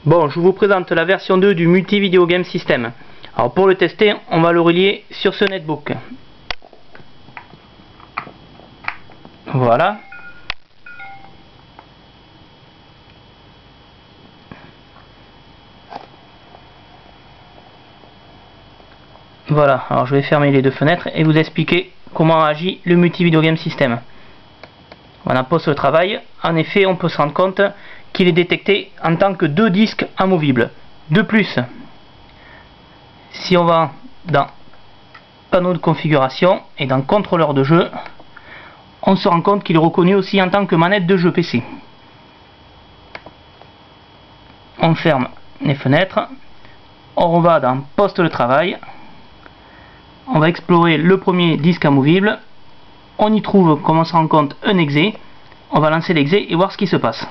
Bon, je vous présente la version 2 du Multi Video Game System. Alors pour le tester, on va le relier sur ce netbook. Voilà. Voilà, alors je vais fermer les deux fenêtres et vous expliquer comment agit le Multi Video Game System. Voilà, poste le travail. En effet, on peut se rendre compte qu'il est détecté en tant que deux disques amovibles. De plus, si on va dans panneau de configuration et dans contrôleur de jeu, on se rend compte qu'il est reconnu aussi en tant que manette de jeu PC. On ferme les fenêtres, on va dans poste de travail, on va explorer le premier disque amovible, on y trouve, comme on se rend compte, un exe, on va lancer l'exe et voir ce qui se passe.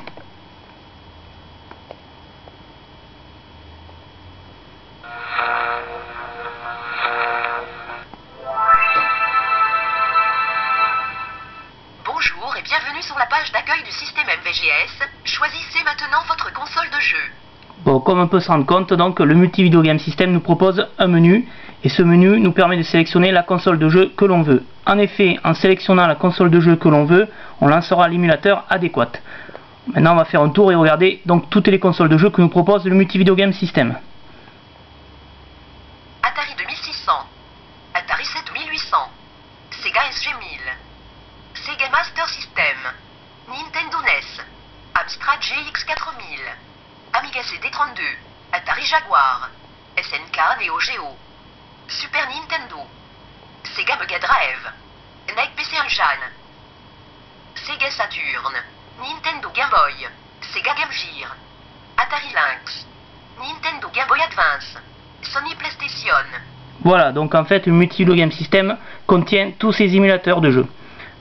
Bonjour et bienvenue sur la page d'accueil du système MVGS. Choisissez maintenant votre console de jeu. Bon, comme on peut se rendre compte, donc le Multi Video Game System nous propose un menu et ce menu nous permet de sélectionner la console de jeu que l'on veut. En effet, en sélectionnant la console de jeu que l'on veut, on lancera l'émulateur adéquat. Maintenant, on va faire un tour et regarder donc toutes les consoles de jeu que nous propose le Multi Video Game System. Atari 2600, Atari 7800, Sega SG1000, Sega Master System, Nintendo NES, Amstrad GX4000, Amiga CD32, Atari Jaguar, SNK Neo Geo, Super Nintendo, Sega Mega Drive, NEC PC Engine, Sega Saturn, Nintendo Game Boy, Sega Game Gear, Atari Lynx, Nintendo Game Boy Advance, Sony PlayStation. Voilà, donc en fait le Multi Video Game System contient tous ces émulateurs de jeu.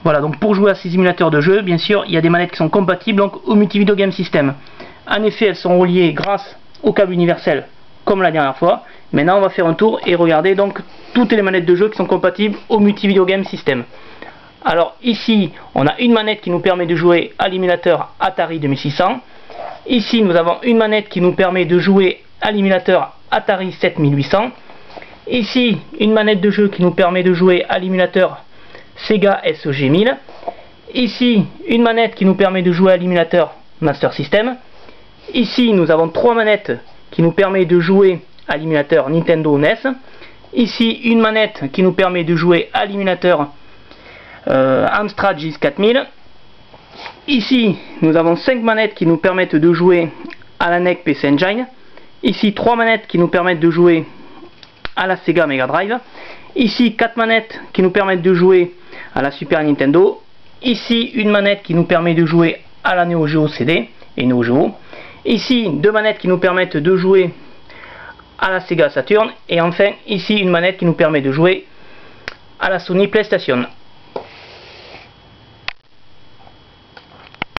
Voilà, donc pour jouer à ces émulateurs de jeu, bien sûr, il y a des manettes qui sont compatibles donc au Multi Video Game System. En effet, elles sont reliées grâce au câble universel, comme la dernière fois. Maintenant, on va faire un tour et regarder donc toutes les manettes de jeu qui sont compatibles au Multi Video Game System. Alors ici, on a une manette qui nous permet de jouer à l'émulateur Atari 2600. Ici, nous avons une manette qui nous permet de jouer à l'émulateur Atari 7800. Ici, une manette de jeu qui nous permet de jouer à l'émulateur Sega SG1000. Ici, une manette qui nous permet de jouer à l'émulateur Master System. Ici, nous avons trois manettes qui nous permettent de jouer à l'émulateur Nintendo NES. Ici, une manette qui nous permet de jouer à l'émulateur Amstrad GX4000. Ici, nous avons 5 manettes qui nous permettent de jouer à la NEC PC Engine. Ici, 3 manettes qui nous permettent de jouer à la Sega Mega Drive. Ici, 4 manettes qui nous permettent de jouer à la Super Nintendo. Ici, une manette qui nous permet de jouer à la Neo Geo CD et Neo Geo. Ici, 2 manettes qui nous permettent de jouer à la Sega Saturn. Et enfin, ici, une manette qui nous permet de jouer à la Sony PlayStation.